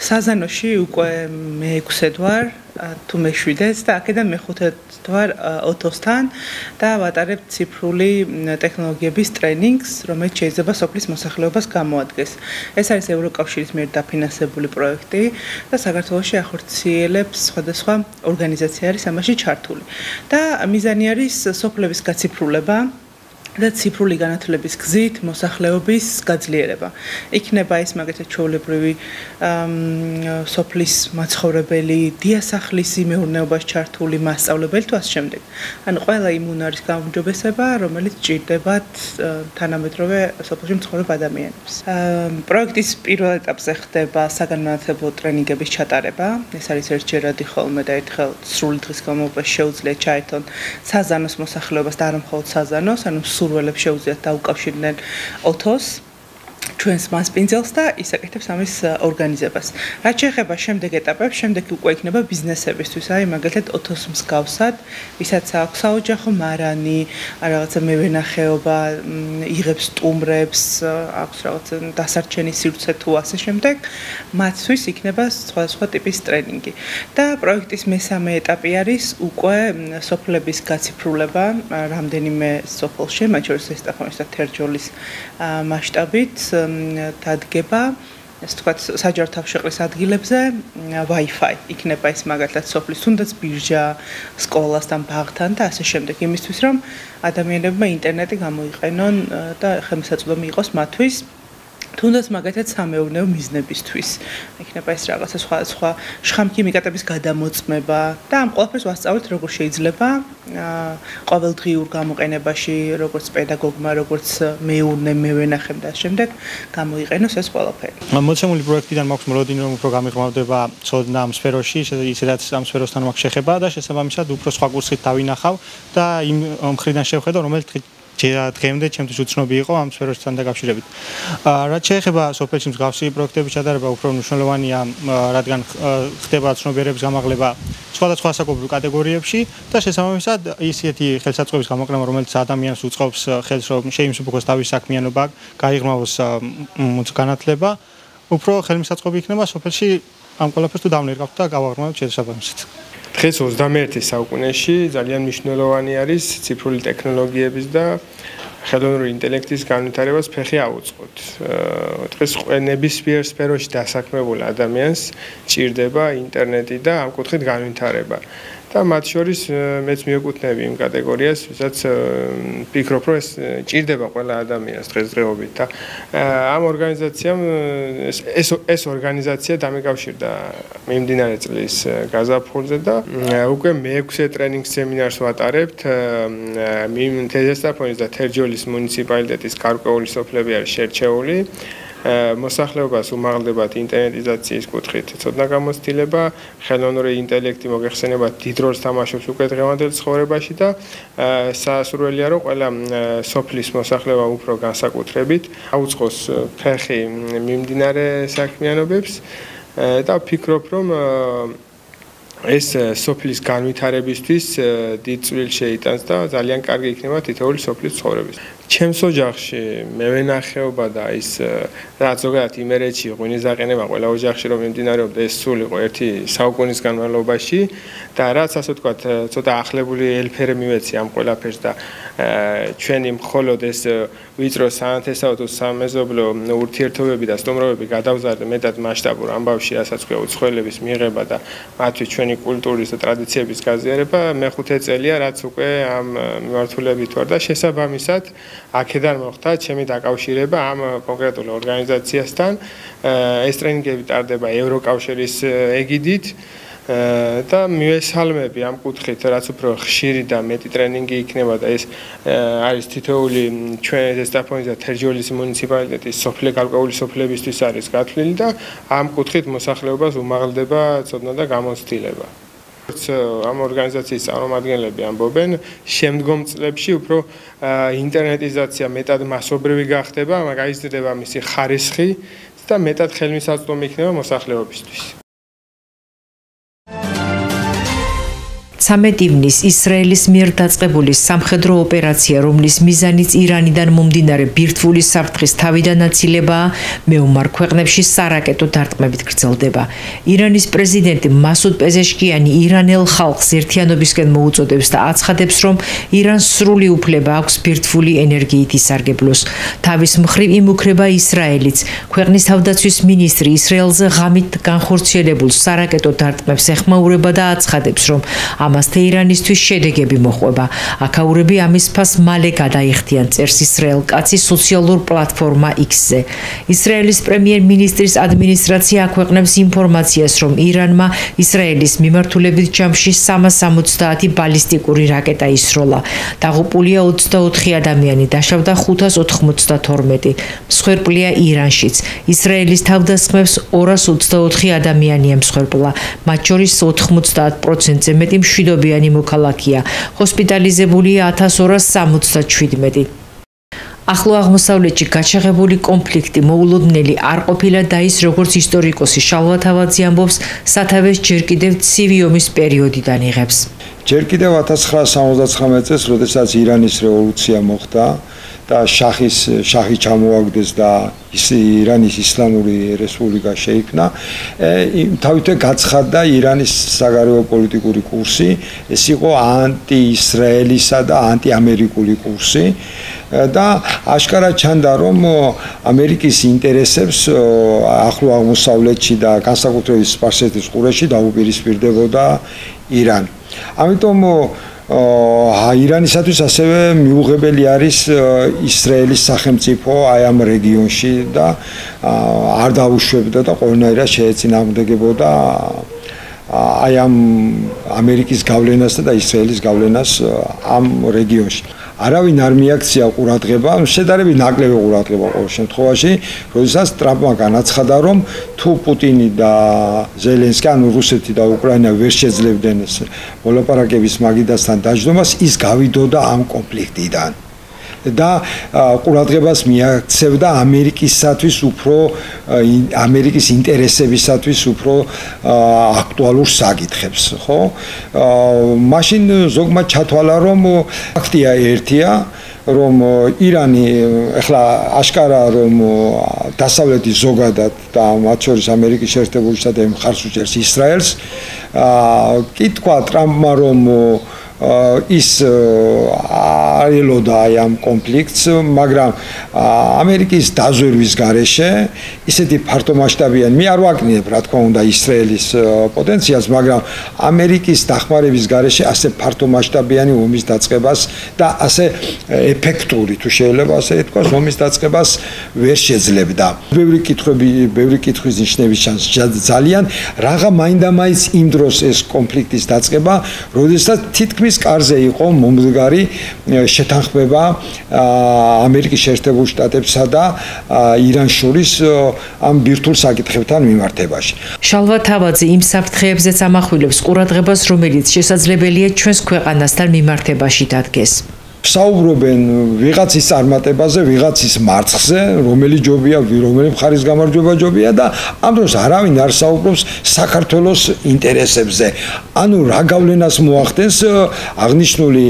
საზანოში უკვე მე-6 ვარ, თუ მე-7-ს და აქედან მე-5 ვარ ოთოსთან და ვატარებ ციფრული ტექნოლოგიების ტრენინგს, რომელიც შეიძლება სოფლის მოსახლეობას გამოადგეს. ეს არის ევროკავშირის მიერ დაფინანსებული პროექტი და საქართველოში ახორციელებს სხვადასხვა ორგანიზაცია არის ამაში ჩართული. და მიზანი არის სოფლების გაციფრულება და ციფრული განათლების გზით მოსახლეობის გაძლიერება. იქნება ეს მაგალითად ჩვეულებრივი სოფლის მაცხოვრებელი, დიასახლისი მეურნეობაში ჩართული მასწავლებელი თუ ასე შემდეგ. ანუ ყველა იმუნ არის გაუმჯობესება, რომელიც ჭირდებათ თანამედროვე სოფელში მცხოვრებ ადამიანებს. პროექტის პირველ ეტაპზე ხდება საგანმანათლებლო ტრენინგების ჩატარება. ეს არის ერთჯერადი ხოლმე და ერთხელ სრული დღის განმავლობაში შეუძლია ჩაერთონ საზანოს მოსახლეობას და არა მხოლოდ საზანოს, ანუ სურველებს შეუძლიათ დაუკავშირდნენ ოთოს ჩვენს მასპინძელს და ისაკეთებს ამის ორგანიზებას. რაც შეეხება შემდეგ ეტაპებს, შემდეგ უკვე იქნება ბიზნესებისთვის, აი მაგალითად ოთოს მსგავსად, ვისაც აქვს საოჯახო მარანი, რაღაცა მევენახეობა, იღებს სტუმრებს, აქვს რაღაცა დასარჩენი სივრცე თუ ასე შემდეგ, მათთვის იქნება სხვადასხვა ტიპის ტრენინგი. და პროექტის მესამე ეტაპი არის უკვე სოფლების გაციფრულება, რამდენიმე სოფელში, მათ შორის ესტაფონის და თერჯოლის მასშტაბით დადგება, ასე ვთქვათ, საჯარო თავშეყრის ადგილებზე Wi-Fi იქნება ეს მაგალითად სოფლის თუნდაც ბირჟა, სკოლასთან, ბაღთან და ასე შემდეგ, იმისთვის რომ ადამიანებმა ინტერნეტი გამოიყენონ და ხელმისაწვდომი იყოს მათთვის. თუნდაც მაგალითად სამეურნეო მიზნებისთვის. იქნება ეს რაღაცა სხვა შხამქიმიკატების გადამოწმება და ამ ყველაფერს ვასწავლეთ როგორ შეიძლება ყოველდღიურ გამოყენებაში, როგორც პედაგოგმა, როგორც მევენახემ და შემდეგ გამოიყენოს ეს ყველაფერი. მოცემული პროექტიდან მაქვს მოლოდინი რომ უფრო გამიღრმავდება ცოდნა ამ სფეროში, ისედაც ამ სფეროსთან მაქვს შეხება და შესაბამისად უფრო სხვა კურსით დავინახავ და იმ მხრიდან შევხედავ, რომელიც დღემდე ჩემთვის უცნობი იყო ამ სფეროსთან დაკავშირებით. რაც შეეხება სოფელში მსგავსი პროექტების ჩატარება უფრო მნიშვნელოვანია, რადგან ხდება ცნობიერების გამაღლება სხვადასხვა ასაკობრივ კატეგორიებში და შესაბამისად ისეთი ხელსაწყოების გამოყენება, რომელიც ადამიანს უწყობს ხელს, რომ შეიმსუბუქოს თავის საქმიანობა, გაიღრმავოს განათლება, უფრო ხელმისაწვდომი იქნება სოფელში ამ ყველაფერს თუ დავნერგავთ და გავაღრმავებთ შესაბამისად. დღეს 21 საუკუნეში ძალიან მნიშვნელოვანი არის ციფრული ტექნოლოგიების და ხელოვნური ინტელექტის განვითარებას ფეხი აუწყოთ. დღეს ნებისმიერ სფეროში დასაქმებულ ადამიანს ჭირდება ინტერნეტი და ამ კუთხით განვითარება. და მათ შორის მეც მიეკუთვნები იმ კატეგორიას, ვისაც ვფიქრობ, რომ ეს ჭირდება ყველა ადამიანს დღესდღეობით და ამ ორგანიზაციამ ეს ორგანიზაცია დამეკავშირდა მიმდინარე წლის გაზაფხულზე და უკვე მე-6 ტრენინგ სემინარს ვატარებთ თეზესტაფონის და თერჯოლის მუნიციპალიტეტის გარკვეული სოფლები არის შერჩეული. მოსახლეობას უმაღლდებათ ინტერნეტიზაციის კუთხით ცოდნა გამოცდილება, ხელოვნური ინტელექტი მოგეხსენებათ დიდ როლს თამაშობს უკვე დღევანდელ ცხოვრებაში და სასურველია რომ ყველა სოფლის მოსახლეობა უფრო განსაკუთრებით აუწყოს ფეხი მიმდინარე საქმიანობებს და ვფიქრობ რომ ეს სოფლის განვითარებისთვის დიდ წვლილს შეიტანს და ძალიან კარგი იქნება თითოეული სოფლის ცხოვრების. ჩემს ოჯახში მევენახეობა და ის რაც ზოგადად იმერეთში ღვინის აყენება ყველა ოჯახში რომ მიმდინარეობდა ეს სულ იყო ერთი საუკუნის განმავლობაში და რაც ასე ვთქვათ ცოტა ახლებული ელფერი მივეცი ამ ყველაფერს და ჩვენი მხოლოდ ეს ვიწრო საანთესავო თუ სამეზობლო ურთიერთობები და სტუმრობები გადავზარდა მეტად მასშტაბურ ამბავში, რასაც ქვია უცხოელების მიღება და მათთვის ჩვენი კულტურის და ტრადიციების გაზიარება მე-5 წელია რაც უკვე ამ მიმართულებით ვარ და შესაბამისად აქედან მოხდა ჩემი დაკავშირება ამ კონკრეტულ ორგანიზაციასთან. ეს ტრენინგები ტარდება ევროკავშირის ეგიდით და მივესალმები ამ კუთხით, რაც უფრო ხშირი და მეტი ტრენინგი იქნება და ეს არის თითოეული ჩვენ ესტაფონის და თერჯოლის მუნიციპალიტეტის გარკვეული სოფლებისთვის არის გათვლილი და ამ კუთხით მოსახლეობას უმაღლდება ცოდნა და გამოცდილება. ამ ორგანიზაციის წარმომადგენლები ამბობენ, შემდგომ წლებში უფრო ინტერნეტიზაცია მეტად მასობრივი გახდება, გაიზრდება მისი ხარისხი და მეტად ხელმისაწვდომი იქნება მოსახლეობისთვის. 13 ივნის ისრაელის მიერ დაწყებული სამხედრო ოპერაცია, რომლის მიზანიც ირანიდან მომდინარე ბირთვული საფრთხის თავიდან აცილებაა, მეომარ ქვეყნებში სარაკეტო დარტყმებით გრძელდება. ირანის პრეზიდენტი მასუდ პეზეშკიანი ირანელ ხალხს ერთიანობისკენ მოუწოდებს და აცხადებს, რომ ირანს სრული უფლება აქვს ბირთვული ენერგიით ისარგებლოს. თავის მხრივ იმუქრება ისრაელიც. ქვეყნის თავდაცვის მინისტრი ისრაელზე ღამით განხორციელებულ სარაკეტო დარტყმებს ეხმაურება და აცხადებს, რომ ამას თეირანისთვის შედეგები მოჰყვება. აქაურები ამის ფას მალე გადაიხდიან, წერს ისრაელ კაცი სოციალურ პლატფორმა X-ზე. ისრაელის პრემიერ-მინისტრის ადმინისტრაცია აქვეყნებს ინფორმაციას, რომ ირანმა ისრაელის მიმართულებით ჯამში 370 ბალისტიკური რაკეტა ისროლა. დაღუპულია 24 ადამიანი, დაშავდა 592. მსხვერპლია ირანშიც. ისრაელის თავდასხმებს 224 ადამიანია მსხვერპლა, მათ შორის 90%-ზე მეტი მშვიდობიანი მოქალაქეა. ჰოსპიტალიზებულია 1277. ახლო აღმოსავლეთში გაჩაღებული კონფლიქტი მოულოდნელი არ ყოფილა და ის, როგორც ისტორიკოსი შალვა თავაძე ამბობს, სათავეს ჯერ კიდევ ცივი ომის პერიოდიდან იღებს. ჯერ კიდევ 1979 წელს, როდესაც ირანის რევოლუცია მოხდა და შაჰი ჩამოაგდეს და ირანის ისლამური რესპუბლიკა შეიქმნა, თავითვე გაცხადდა ირანის საგარეო პოლიტიკური კურსი, ეს იყო ანტი-ისრაელისა და ანტი-ამერიკული კურსი და აშკარად ჩანდა, რომ ამერიკის ინტერესებს ახლო აღმოსავლეთში და განსაკუთრებით სპარსეთის ყურეში დაუპირისპირდებოდა ირანი. ამიტომ ირანისათვის ასევე მიუღებელი არის ისრაელის სახელმწიფო აი ამ რეგიონში და არ დაუშვებდა და ყველანაირად შეეწინააღმდეგებოდა აი ამ ამერიკის გავლენასა და ისრაელის გავლენას ამ რეგიონში. არავინ არ მიაქცია ყურადღება, შედარებით ნაკლები ყურადღება ყოველ შემთხვევაში, როდესაც ტრამპმა განაცხადა, რომ თუ პუტინი და ზელენსკი, ანუ რუსეთი და უკრაინა ვერ შეძლებდნენ მოლაპარაკების მაგიდასთან დაждდომას, ის გავიდოდა ამ კონფლიქტიდან. და ყურადღებას მიაქცევდა ამერიკისათვის უფრო ამერიკის ინტერესებისათვის უფრო აქტუალურ საკითხებს, ხო? მაშინ ზოგმა ჩათვალა, რომ ფაქტია ერთია, რომ ირანი ახლა აშკარა რომ დასავლეთი ზოგადად და მათ შორის ამერიკის შეერთებული შტატები მხარს უჭერს ისრაელს, კითხვა ტრამპმა რომ ის არელოდა ამ კონფლიქტს, მაგრამ ამერიკის დაზვერვის გარეშე ისეთი ფართომასშტაბიანი, მე არ ვაკნინებ რა თქმა უნდა ისრაელის პოტენციალს, მაგრამ ამერიკის დახმარების გარეშე ასე ფართომასშტაბიანი ომის დაწყებას და ასე ეფექტური, თუ შეიძლება ასე ითქვას, ომის დაწყებას ვერ შეძლებდა. ბევრი კითხვის ნიშნების ჩანს ძალიან, რაღა მაინდამაინც იმ დროს ეს კონფლიქტის დაწყება, როდესაც თითქმის კარზე იყო მომდგარი შეთანხმება ამერიკის შეერთებულ შტატებსა და ირანს შორის ამ ბირთვულ საკითხებთან მიმართებაში. შალვა თავაძე იმ საფრთხეებზეც ამახვილებს ყურადღებას, რომელიც შესაძლებელია ჩვენს ქვეყანასთან მიმართებაში დადგეს. საუბრობენ ვიღაცის წარმატებაზე, ვიღაცის მარცხზე, რომელი ჯობია, რომელი მხარის გამარჯვება ჯობია და ამ დროს არავინ არ საუბრობს საქართველოს ინტერესებზე. ანუ რა გავლენას მოახდენს აღნიშნული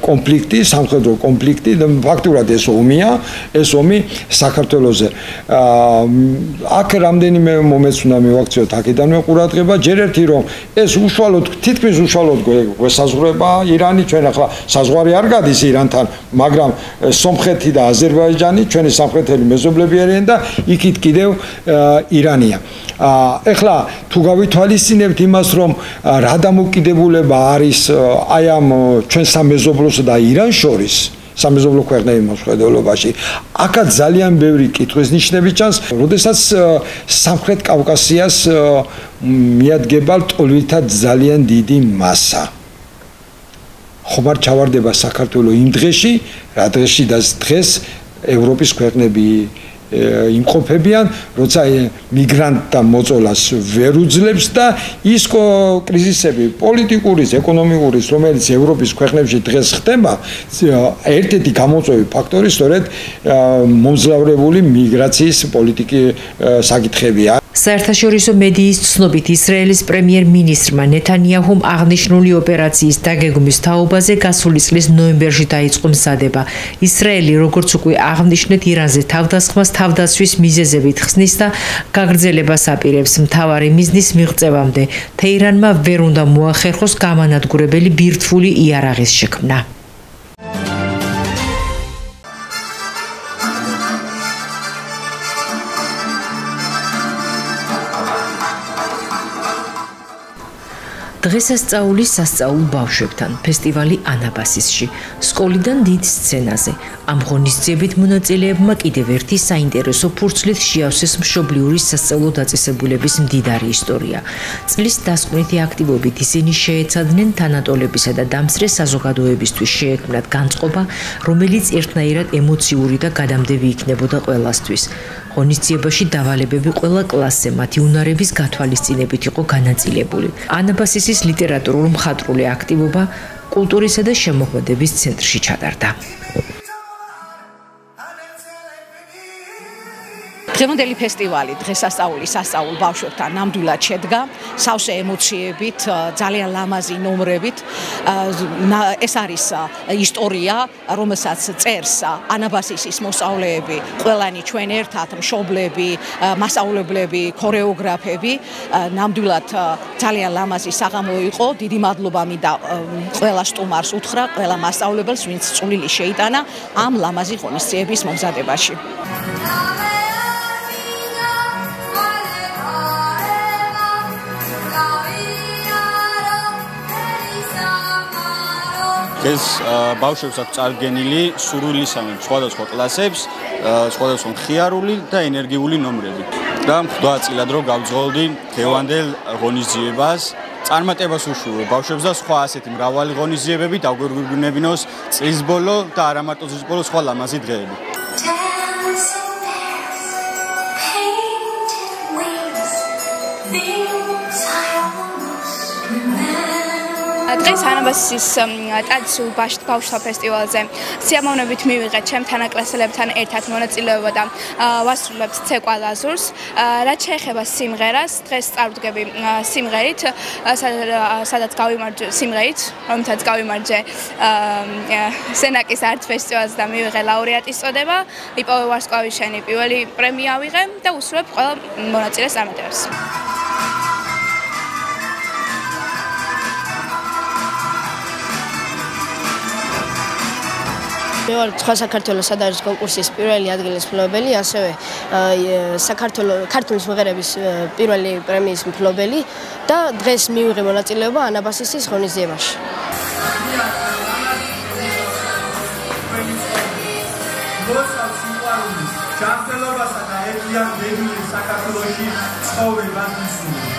კონფლიქტი, სამხედრო კონფლიქტი და ფაქტურად ეს ომია, ეს ომი საქართველოზე. აქ რამდენიმე მომენტს უნდა მივაქციოთ აქედანვე ყურადღება, ჯერ ერთი რომ ეს უშუალოდ, თითქმის უშუალოდ გვესაზღვრება ირანი, ჩვენ ახლა საზღვარი არ გადის ირანთან, მაგრამ სომხეთი და აზერბაიჯანი ჩვენი სამხრეთელი მეზობლები არიან და იქით კიდევ ირანია. ეხლა თუ გავითვალისწინებთ იმას, რომ რა დამოკიდებულება არის აი ამ ჩვენ სამეზობლოს და ირანს შორის სამეზობლო ქვეყნების მოსყიდველობაში, აქაც ძალიან ბევრი კითხვის ნიშნები ჩანს, როდესაც სამხრეთ კავკასიას მიადგება ტოლვითად ძალიან დიდი მასა. ხომ არ ჩავარდება საქართველოს იმ დღეში, რა დღეში და დღეს ევროპის ქვეყნები იმყოფებიან, როცა მიგრანტთა მოწოლას ვერ უძლებს და ის კრიზისები, პოლიტიკურის, ეკონომიკურის, რომელიც ევროპის ქვეყნებში დღეს ხდება, ერთ-ერთი გამოწვევი ფაქტორი სწორედ მომძლავრებული მიგრაციის პოლიტიკის საკითხებია. საერთაშორისო მედიის ცნობით ისრაელის პრემიერ-მინისტრმა ნეთანიაჰუმ აღნიშნული ოპერაციის დაგეგმვის თაობაზე გასული წლის ნოემბერში დაიწყო მზადება. ისრაელი, როგორც უკვე აღნიშნეთ, ირანზე თავდასხმას თავდაცვის მიზეზებით ხსნის და გაგრძელებას აპირებს მთავარი მიზნის მიღწევამდე. თეირანმა ვერ უნდა მოახერხოს გამანადგურებელი ბირთვული იარაღის შექმნა. დღესასწაული სასწაულ ბავშვებთან ფესტივალი ანაბასისში სკოლიდან დიდ სცენაზე ამ ღონისძიებით მონაწილეებმა კიდევ ერთი საინტერესო ფურცლით შეავსეს მშობლიური სასწავლო დაწესებულების მდიდარი ისტორია. წლის დასკვნითი აქტივობით ისინი შეეცადნენ თანატოლებისა და დამსწრე საზოგადოებისთვის შეექმნათ განწყობა, რომელიც ერთნაირად ემოციური და გადამდები იქნებოდა ყველასთვის. ღონისძიებაში დავალებები ყველა კლასზე მათი უნარების გათვალისწინებით იყო განაწილებული. ანაბასისის ლიტერატურულ-მხატვრული აქტივობა კულტურისა და შემოქმედების ცენტრში ჩატარდა. დღევანდელი ფესტივალი დღესასწაული სასწაულ ბავშვებთან ნამდვილად შედგა სავსე ემოციებით, ძალიან ლამაზი ნომრებით. ეს არის ისტორია, რომელსაც წერს ანაბასისის მოსწავლეები, ყველანი ჩვენ ერთად, მშობლები, მასწავლებლები, ქორეოგრაფები. ნამდვილად ძალიან ლამაზი საღამო იყო. დიდი მადლობა მინდა ყველა სტუმარს უთხრა, ყველა მასწავლებელს, ვინც წვლილი შეიტანა ამ ლამაზი ღონისძიების მომზადებაში. ეს ბავშვებს აქვს წარდგენილი სურვილისამებრ სხვადასხვა კლასებს, სხვადასხვა მხიარული და ენერგიული ნომრები. და ხვდა წილად რომ გავძღოლდი დღევანდელ ღონისძიებას. წარმატებას უშურვებ ბავშვებს და სხვა ასეთი მრავალი ღონისძიებები დაგვირგვინებინოს წლის ბოლო და არა მარტო წლის ბოლო სხვა ლამაზი დღეები. დღეს ანაბასისის ტრადიციულ ბავშვთა ფესტივალზე სიამოვნებით მივიღეთ ჩემთან აკლასელებთან ერთად მონაწილეობა და ვასრულებთ ცეკვა ლაზურს. რაც შეეხება სიმღერას, დღეს წარვდგები სიმღერით, სადაც გავიმარჯვე სიმღერით, რომელთაც გავიმარჯვე სენაკის არტ ფესტივალზე და მივიღე ლაურეატის წოდება. იპოვე ვარსკვლავის შენი პირველი პრემია ავიღე და უსურვებ ყველა მონაწილეს წარმატებას. მე ვარ სხვა საქართველოს სადაროს კონკურსის პირველი ადგილის მფლობელი, ასევე ქართული სიმღერების პირველი პრემიის მფლობელი და დღეს მივიღე მონაწილეობა ანაბასისის ღონისძიებაში. ჯანმრთელობასა და ერთიან ბედნიერ საქართველოში ცხოვრებას ვისურვებ.